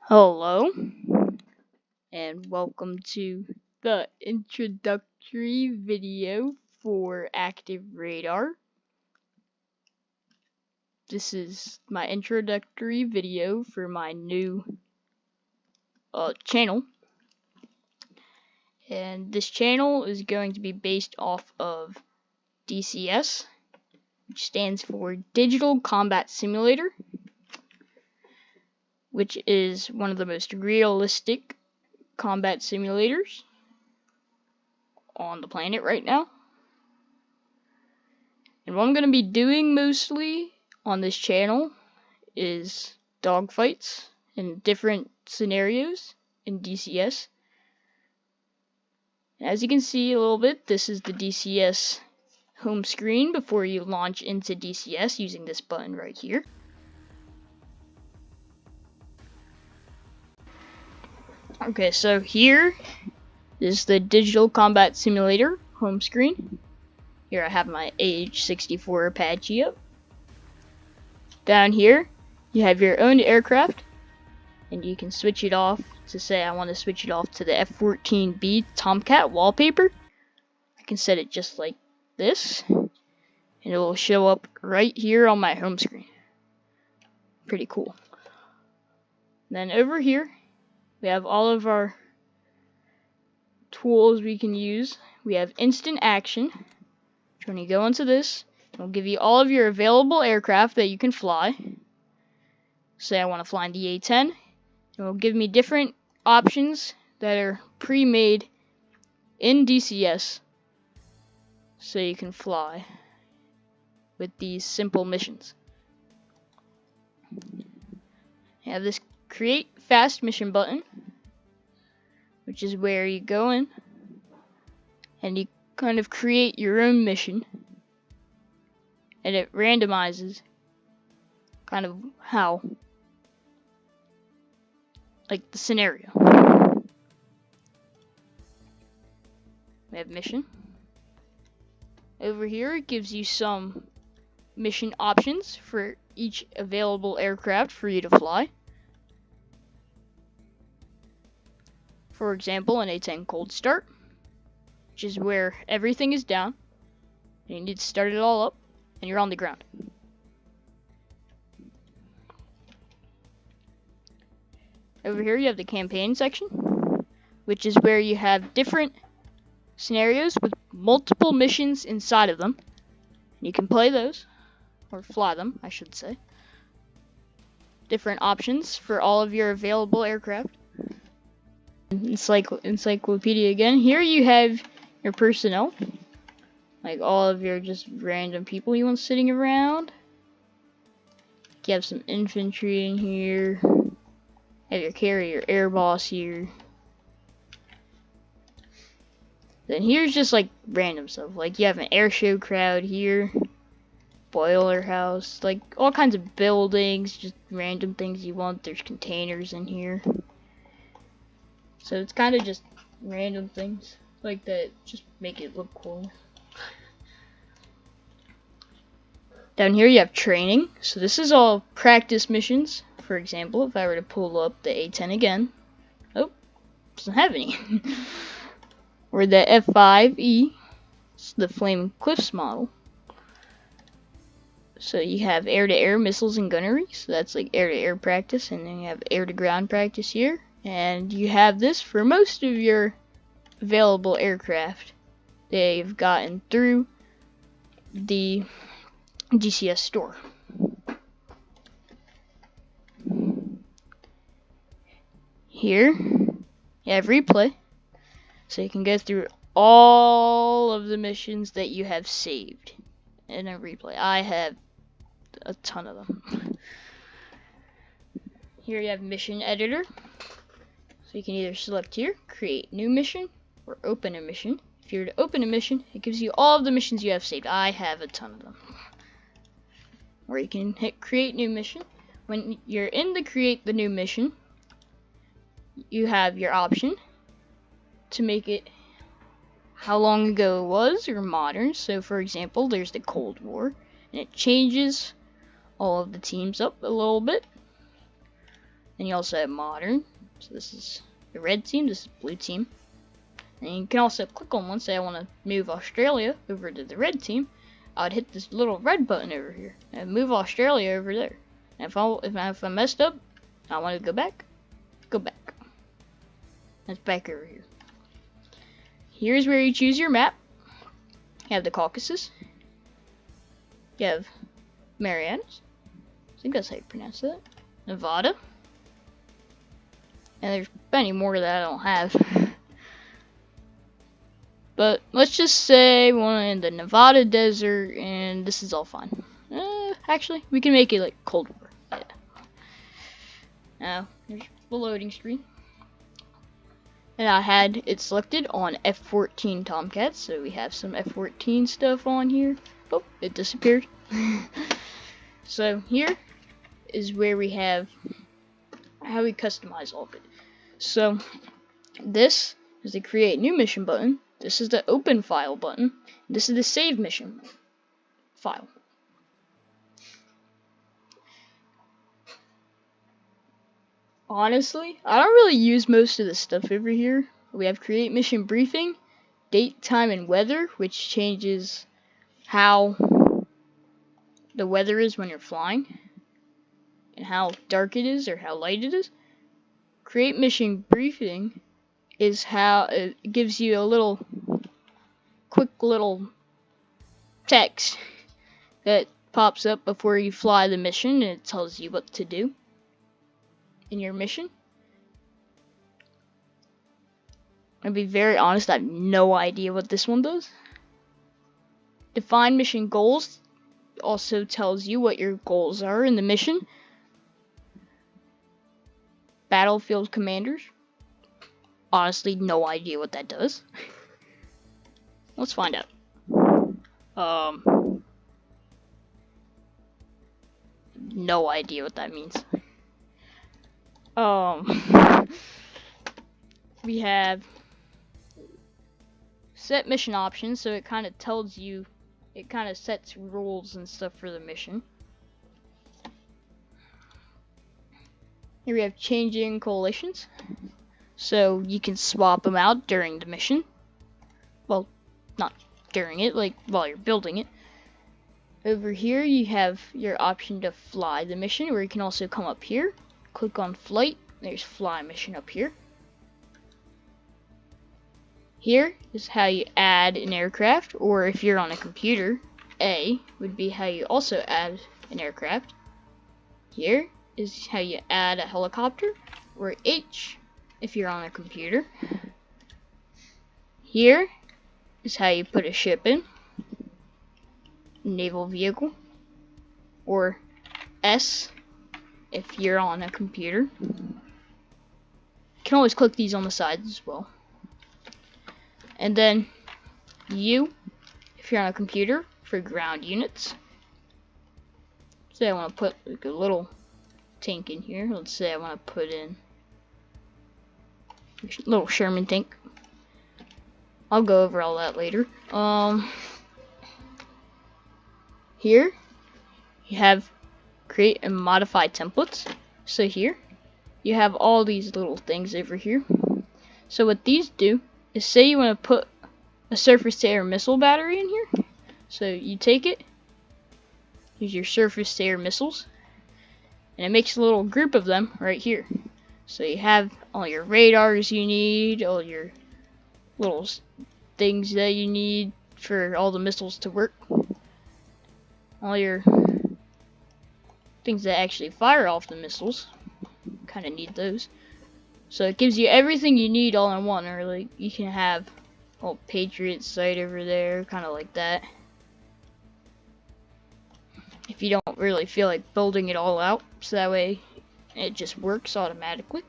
Hello, and welcome to the introductory video for Active Radar. This is my introductory video for my new channel, and this channel is going to be based off of DCS, which stands for Digital Combat Simulator, which is one of the most realistic combat simulators on the planet right now. And what I'm going to be doing mostly on this channel is dogfights in different scenarios in DCS. As you can see a little bit, this is the DCS home screen before you launch into DCS using this button right here. Okay, so here is the Digital Combat Simulator home screen. Here I have my AH-64 Apache up. Down here, you have your own aircraft, and you can switch it off to say I want to switch it off to the F-14B Tomcat wallpaper. I can set it just like this, and it will show up right here on my home screen. Pretty cool. Then over here, we have all of our tools we can use. We have instant action. When you go into this, it'll give you all of your available aircraft that you can fly. Say I want to fly in the A-10. It will give me different options that are pre-made in DCS so you can fly with these simple missions. You have this create fast mission button, which is where you go in and you kind of create your own mission, and it randomizes kind of how, like the scenario. We have mission. Over here it gives you some mission options for each available aircraft for you to fly. For example, an A-10 cold start, which is where everything is down, and you need to start it all up, and you're on the ground. Over here you have the campaign section, which is where you have different scenarios with multiple missions inside of them. You can play those, or fly them, I should say. Different options for all of your available aircraft. Encyclopedia again. Here you have your personnel, like all of your just random people you want sitting around. You have some infantry in here. You have your carrier air boss here. Then here's just like random stuff, like you have an air show crowd here, boiler house, like all kinds of buildings, just random things you want. There's containers in here. So it's kind of just random things like that, just make it look cool. Down here you have training. So this is all practice missions. For example, if I were to pull up the A-10 again, oh, doesn't have any. Or the F-5E, it's the Flaming Cliffs model. So you have air-to-air missiles and gunnery, so that's like air-to-air practice, and then you have air-to-ground practice here. And you have this for most of your available aircraft they've gotten through the DCS store. Here you have replay, so you can go through all of the missions that you have saved in a replay. I have a ton of them. Here you have mission editor. So you can either select here, create new mission, or open a mission. If you were to open a mission, it gives you all of the missions you have saved. I have a ton of them. Or you can hit create new mission. When you're in the create the new mission, you have your option to make it how long ago it was or modern. So for example, there's the Cold War, and it changes all of the teams up a little bit. And you also have modern. So this is the red team, this is blue team. And you can also click on one, say I want to move Australia over to the red team. I would hit this little red button over here and move Australia over there. And if I messed up, I want to go back. That's back over here. Here's where you choose your map. You have the Caucasus. You have Marianas. I think that's how you pronounce that. Nevada. And there's plenty more that I don't have. But let's just say we want in the Nevada desert, and this is all fine. Actually, we can make it like Cold War. Yeah. Now, here's the loading screen. And I had it selected on F-14 Tomcats, so we have some F-14 stuff on here. Oh, it disappeared. So here is where we have how we customize all of it. So this is the create new mission button. This is the open file button. This is the save mission file. Honestly, I don't really use most of the stuff over here. We have create mission briefing, date, time, and weather, which changes how the weather is when you're flying, and how dark it is or how light it is. Create mission briefing is how it gives you a little quick little text that pops up before you fly the mission, and it tells you what to do in your mission. I'll be very honest, I have no idea what this one does. Define mission goals also tells you what your goals are in the mission. Battlefield commanders. Honestly, no idea what that does. Let's find out. No idea what that means. We have set mission options, so it kind of tells you, it kind of sets rules and stuff for the mission. Here we have changing coalitions, so you can swap them out during the mission. Well, not during it, like while you're building it. Over here you have your option to fly the mission, where you can also come up here, click on flight, there's fly mission up here. Here is how you add an aircraft, or if you're on a computer, A would be how you also add an aircraft. Here is how you add a helicopter, or H if you're on a computer. Here is how you put a ship in, naval vehicle, or S if you're on a computer. You can always click these on the sides as well. And then U if you're on a computer for ground units. Say I want to put like a little tank in here. Let's say I want to put in a little Sherman tank. I'll go over all that later. Here you have create and modify templates. So here you have all these little things over here. So what these do is, say you want to put a surface-to-air missile battery in here. So you take it, use your surface-to-air missiles, and it makes a little group of them right here. So you have all your radars you need, all your little things that you need for all the missiles to work, all your things that actually fire off the missiles. Kind of need those. So it gives you everything you need all in one, or like you can have a Patriot site over there, kind of like that. If you don't really feel like building it all out, so that way it just works automatically.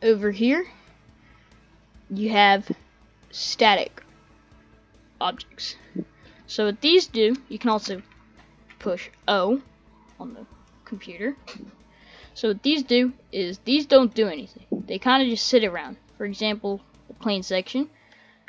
Over here you have static objects. So what these do, you can also push O on the computer. So what these do is, these don't do anything. They kind of just sit around. For example, the plane section.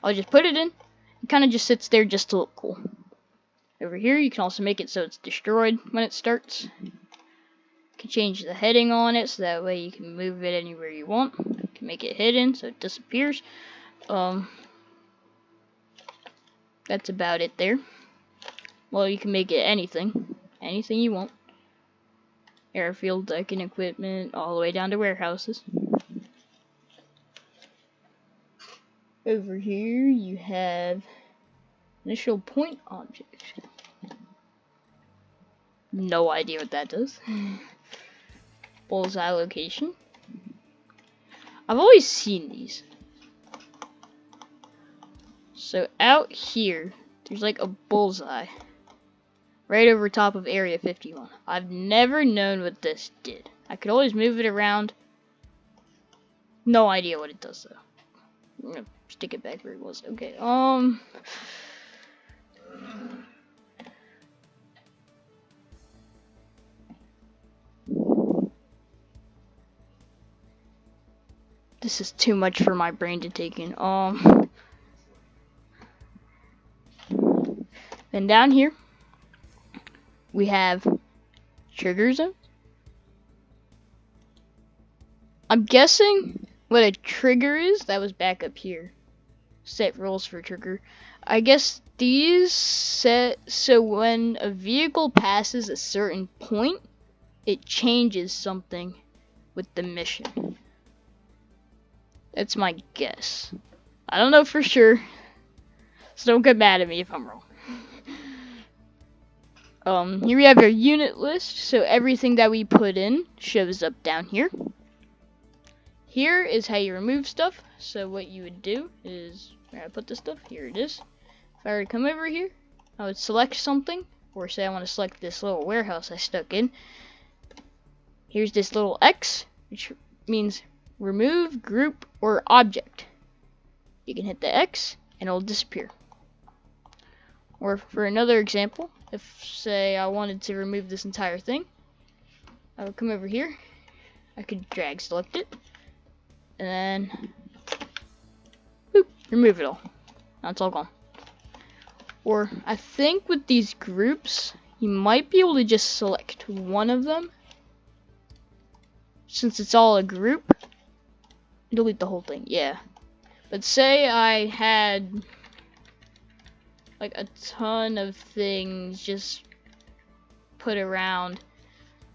I'll just put it in. It kind of just sits there just to look cool. Over here, you can also make it so it's destroyed when it starts. You can change the heading on it so that way you can move it anywhere you want. You can make it hidden so it disappears. That's about it there. Well, you can make it anything you want. Airfield, decking, equipment, all the way down to warehouses. Over here you have initial point object. No idea what that does. Bullseye location. I've always seen these. So out here, there's like a bullseye right over top of Area 51. I've never known what this did. I could always move it around. No idea what it does though. I'm gonna stick it back where it was. Okay, this is too much for my brain to take in. Then down here, we have trigger zone. I'm guessing what a trigger is. That was back up here. Set rules for trigger. I guess these set so when a vehicle passes a certain point, it changes something with the mission. That's my guess. I don't know for sure, so don't get mad at me if I'm wrong. Here we have our unit list, so everything that we put in shows up down here. Here is how you remove stuff. So what you would do is, where I put this stuff, here it is. If I were to come over here, I would select something, or say I want to select this little warehouse I stuck in. Here's this little X, which means remove, group, or object. You can hit the X, and it'll disappear. Or for another example, if say I wanted to remove this entire thing, I would come over here, I could drag select it, and then boop, remove it all. Now it's all gone. Or I think with these groups, you might be able to just select one of them, since it's all a group. Delete the whole thing, yeah. But say I had like a ton of things just put around.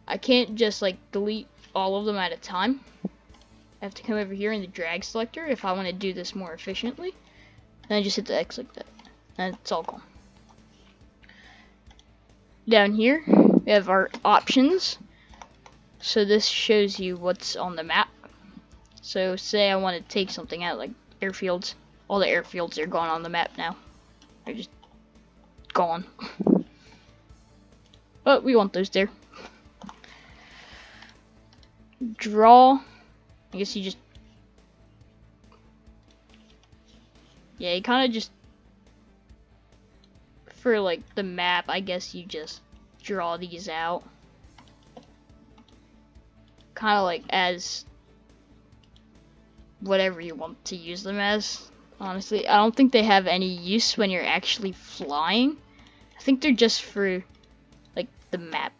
I can't just like delete all of them at a time. I have to come over here in the drag selector if I want to do this more efficiently. And I just hit the X like that. And it's all gone. Down here, we have our options. So this shows you what's on the map. So say I want to take something out like airfields. All the airfields are gone on the map now. They're just gone. But we want those there. Draw. I guess you just... yeah, you kind of just... for like the map, I guess you just draw these out. Kind of like as... whatever you want to use them as. Honestly, I don't think they have any use when you're actually flying. I think they're just for, like, the map.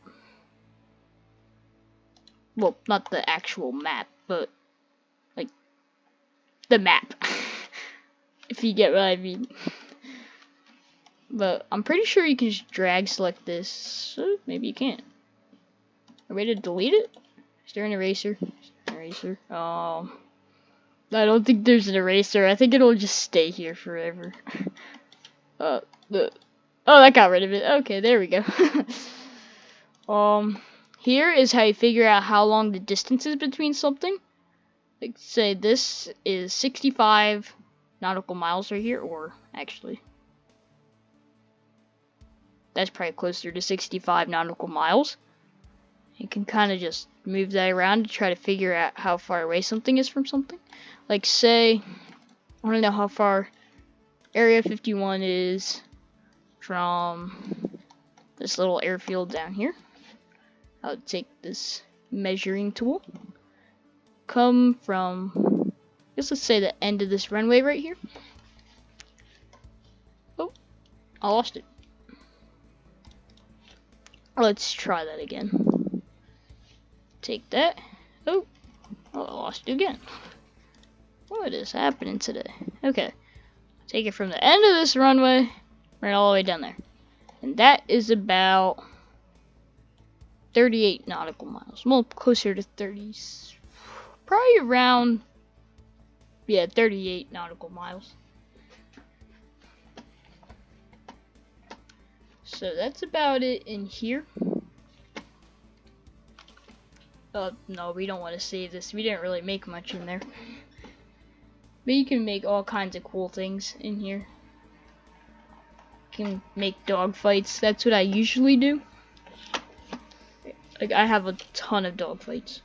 Well, not the actual map, but, like, the map. If you get what I mean. But I'm pretty sure you can just drag select this. So maybe you can't. Are we to delete it? Is there an eraser? Eraser. I don't think there's an eraser. I think it'll just stay here forever. Oh, that got rid of it. Okay, there we go. Here is how you figure out how long the distance is between something. Like, say this is 65 nautical miles right here, or actually, that's probably closer to 65 nautical miles. You can kind of just move that around to try to figure out how far away something is from something. Like, say, I want to know how far Area 51 is from this little airfield down here. I would take this measuring tool, come from, I guess let's say the end of this runway right here. Oh, I lost it. Let's try that again. Take that. Oh, I lost you again. What is happening today? Okay. Take it from the end of this runway right all the way down there. And that is about 38 nautical miles. Well, closer to 30. Probably around, yeah, 38 nautical miles. So that's about it in here. No, we don't want to save this. We didn't really make much in there. But you can make all kinds of cool things in here. You can make dog fights. That's what I usually do. Like, I have a ton of dog fights.